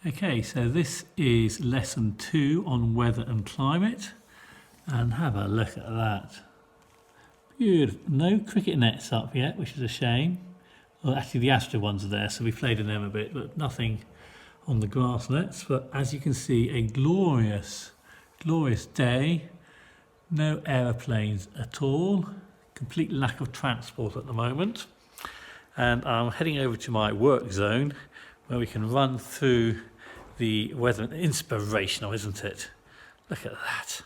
Okay, so this is lesson 2 on weather and climate, and have a look at that. Beautiful. No cricket nets up yet, which is a shame. Well, actually the Astra ones are there, so we played in them a bit, but nothing on the grass nets. But as you can see, a glorious day. No aeroplanes at all. Complete lack of transport at the moment. And I'm heading over to my work zone where we can run through the weather. Inspirational, isn't it? Look at that.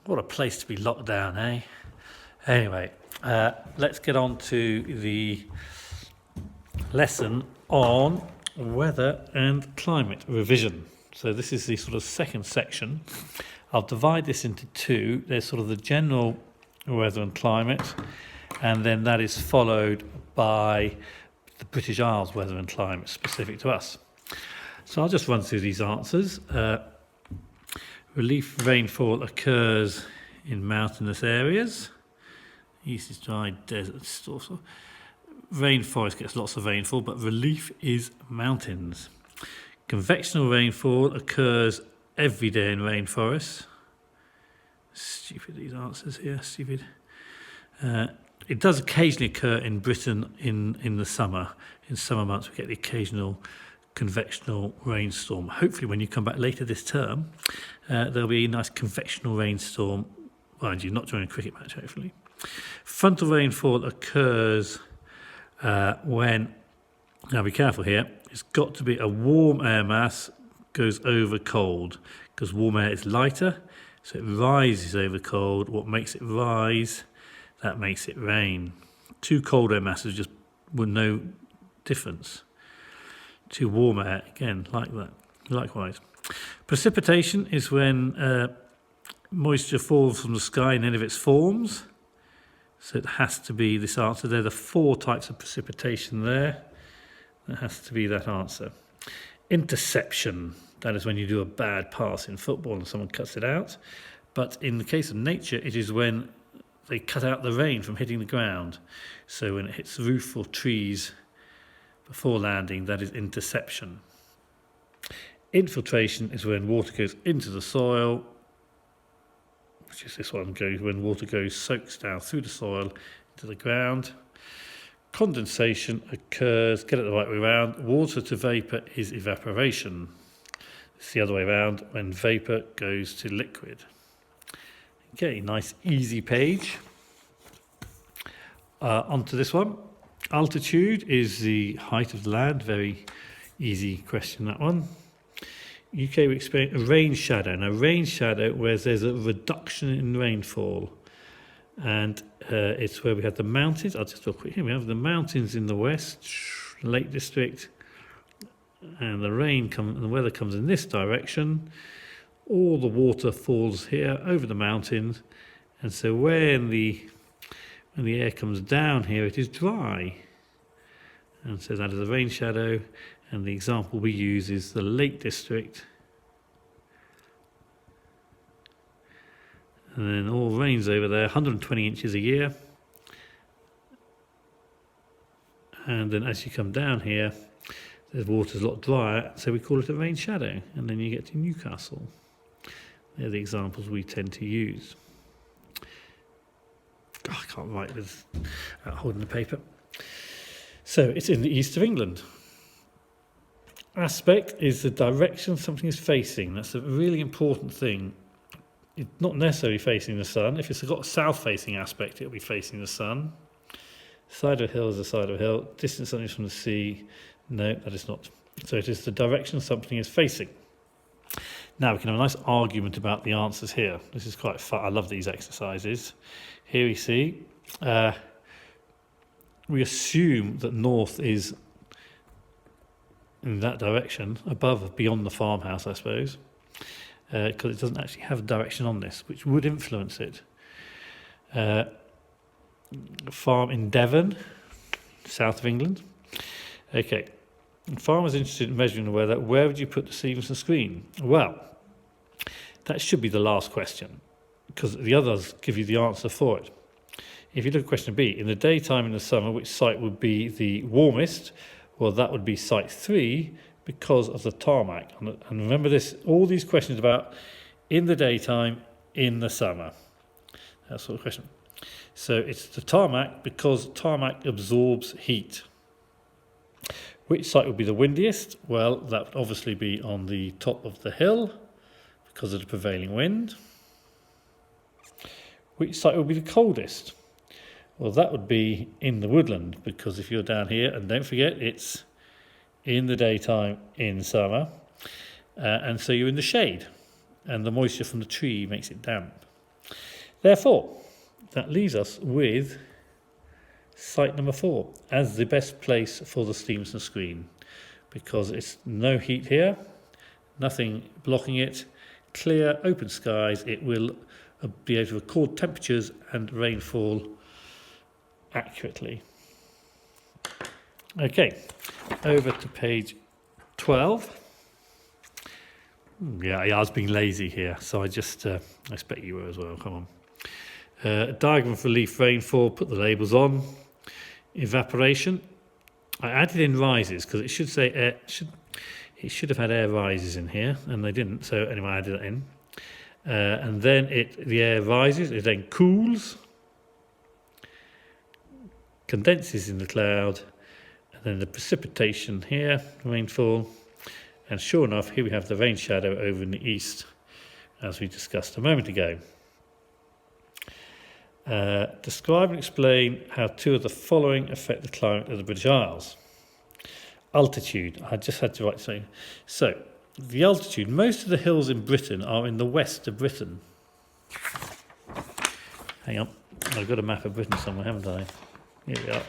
What a place to be locked down, eh? Anyway, let's get on to the lesson on weather and climate revision. So this is the sort of second section. I'll divide this into two. There's sort of the general weather and climate, and then that is followed by the British Isles weather and climate specific to us. So I'll just run through these answers. Relief rainfall occurs in mountainous areas. East is dry, desert also. Rainforest gets lots of rainfall, but relief is mountains. Convectional rainfall occurs every day in rainforests. Stupid, these answers here, stupid. It does occasionally occur in Britain in the summer. In summer months we get the occasional convectional rainstorm. Hopefully when you come back later this term, there'll be a nice convectional rainstorm. Mind you, not during a cricket match, hopefully. Frontal rainfall occurs when, now be careful here, it's got to be a warm air mass goes over cold, because warm air is lighter, so it rises over cold. What makes it rise, that makes it rain. Two cold air masses just with no difference. Two warm air, again, like that. Likewise. Precipitation is when moisture falls from the sky in any of its forms. So it has to be this answer. There are the 4 types of precipitation there. That has to be that answer. Interception, that is when you do a bad pass in football and someone cuts it out. But in the case of nature, it is when they cut out the rain from hitting the ground. So when it hits the roof or trees before landing, that is interception. Infiltration is when water goes into the soil, which is this one, when water soaks down through the soil into the ground. Condensation occurs, get it the right way around, water to vapour is evaporation. It's the other way around, when vapour goes to liquid. Okay, nice easy page. Onto this one. Altitude is the height of the land, very easy question that one. UK we experience a rain shadow. Now rain shadow where there's a reduction in rainfall, and it's where we have the mountains. I'll just talk quick here. We have the mountains in the west, Lake District, and the weather comes in this direction. All the water falls here over the mountains, and so when the air comes down here, it is dry, and so that is a rain shadow. And the example we use is the Lake District. And then all rains over there, 120 inches a year. And then as you come down here, the water's a lot drier, so we call it a rain shadow. And then you get to Newcastle. They're the examples we tend to use. Oh, I can't write with holding the paper. So it's in the east of England. Aspect is the direction something is facing. That's a really important thing. It's not necessarily facing the sun. If it's got a south-facing aspect, it'll be facing the sun. Side of a hill is the side of a hill. Distance something from the sea. No, that is not. So it is the direction something is facing. Now we can have a nice argument about the answers here. This is quite fun. I love these exercises. Here we see, we assume that north is in that direction, beyond the farmhouse, I suppose, because it doesn't actually have a direction on this, which would influence it. Farm in Devon, south of England. Okay, farmers interested in measuring the weather. Where would you put the Stevenson screen? Well, that should be the last question, because the others give you the answer for it. If you look at question B, in the daytime in the summer, which site would be the warmest? Well, that would be site 3, because of the tarmac. And remember this, all these questions about in the daytime, in the summer. That sort of question. So it's the tarmac because tarmac absorbs heat. Which site would be the windiest? Well, that would obviously be on the top of the hill because of the prevailing wind. Which site would be the coldest? Well, that would be in the woodland because if you're down here, and don't forget, it's in the daytime in summer, and so you're in the shade, and the moisture from the tree makes it damp. Therefore, that leaves us with site number 4 as the best place for the Stevenson screen because it's no heat here, nothing blocking it, clear, open skies. It will be able to record temperatures and rainfall accurately. Okay, over to page 12. Yeah, I was being lazy here, so I expect you were as well. Come on. Diagram of relief rainfall, put the labels on. Evaporation. I added in rises because it should say air. It should have had air rises in here, and they didn't. So anyway, I added that in. And then the air rises. It then cools, condenses in the cloud, and then the precipitation here, rainfall. And sure enough, here we have the rain shadow over in the east, as we discussed a moment ago. Describe and explain how 2 of the following affect the climate of the British Isles. Altitude. I just had to write something. So, the altitude. Most of the hills in Britain are in the west of Britain. Hang on. I've got a map of Britain somewhere, haven't I? Here we are.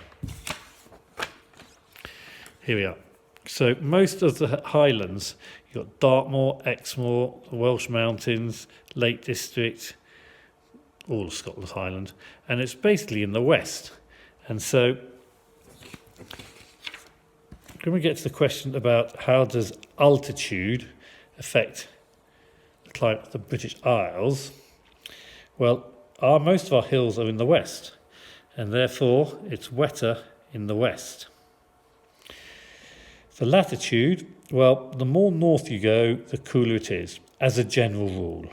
Here we are. So, most of the highlands, you've got Dartmoor, Exmoor, the Welsh Mountains, Lake District, all of Scotland's Highland, and it's basically in the west. And so when we get to the question about how does altitude affect the climate of the British Isles, well, most of our hills are in the west, and therefore it's wetter in the west. The latitude, well, the more north you go, the cooler it is, as a general rule.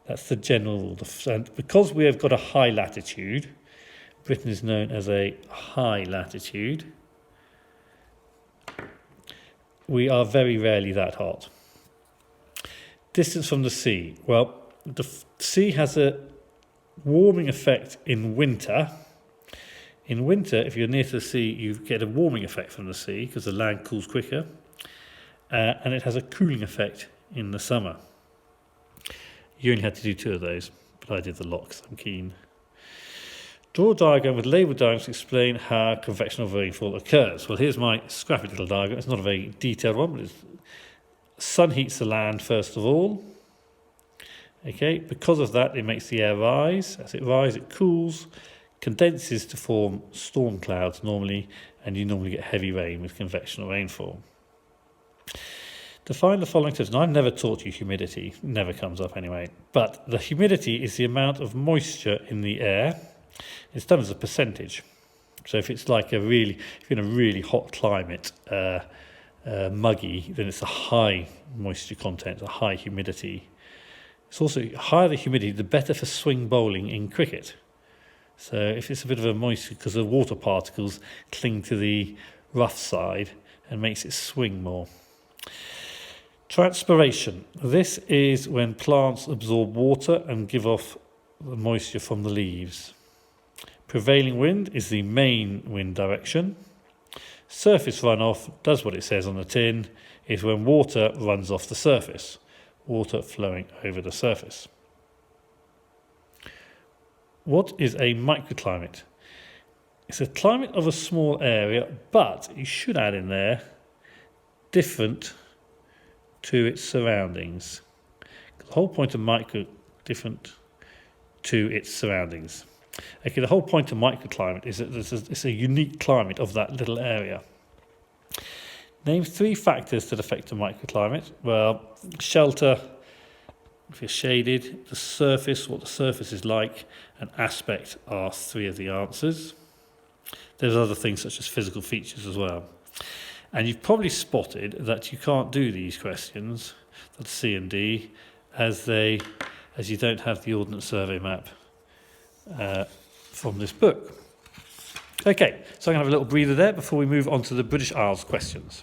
That's the general rule. And because we have got a high latitude, Britain is known as a high latitude, we are very rarely that hot. Distance from the sea. Well, the sea has a warming effect in winter. In winter, if you're near to the sea, you get a warming effect from the sea because the land cools quicker. And it has a cooling effect in the summer. You only had to do 2 of those, but I did the lot because I'm keen. Draw a diagram with label diagrams to explain how convectional rainfall occurs. Well, here's my scrappy little diagram. It's not a very detailed one, but sun heats the land first of all. Okay, because of that, it makes the air rise. As it rises, it cools, condenses to form storm clouds normally, and you normally get heavy rain with convectional rainfall. Define the following terms. Now, I've never taught you humidity. It never comes up anyway. But the humidity is the amount of moisture in the air. It's done as a percentage. So if it's like if you're in a really hot climate, muggy, then it's a high moisture content, a high humidity. It's also higher the humidity, the better for swing bowling in cricket. So if it's a bit of a moisture, because the water particles cling to the rough side and makes it swing more. Transpiration. This is when plants absorb water and give off the moisture from the leaves. Prevailing wind is the main wind direction. Surface runoff does what it says on the tin, is when water runs off the surface, water flowing over the surface. What is a microclimate? It's a climate of a small area, but you should add in there different to its surroundings. The whole point of different to its surroundings. Okay, the whole point of microclimate is that it's a unique climate of that little area. Name 3 factors that affect a microclimate. Well, shelter, if you're shaded, the surface, what the surface is like, and aspect are 3 of the answers. There's other things such as physical features as well. And you've probably spotted that you can't do these questions, that's C and D, as you don't have the Ordnance Survey map from this book. Okay, so I'm going to have a little breather there before we move on to the British Isles questions.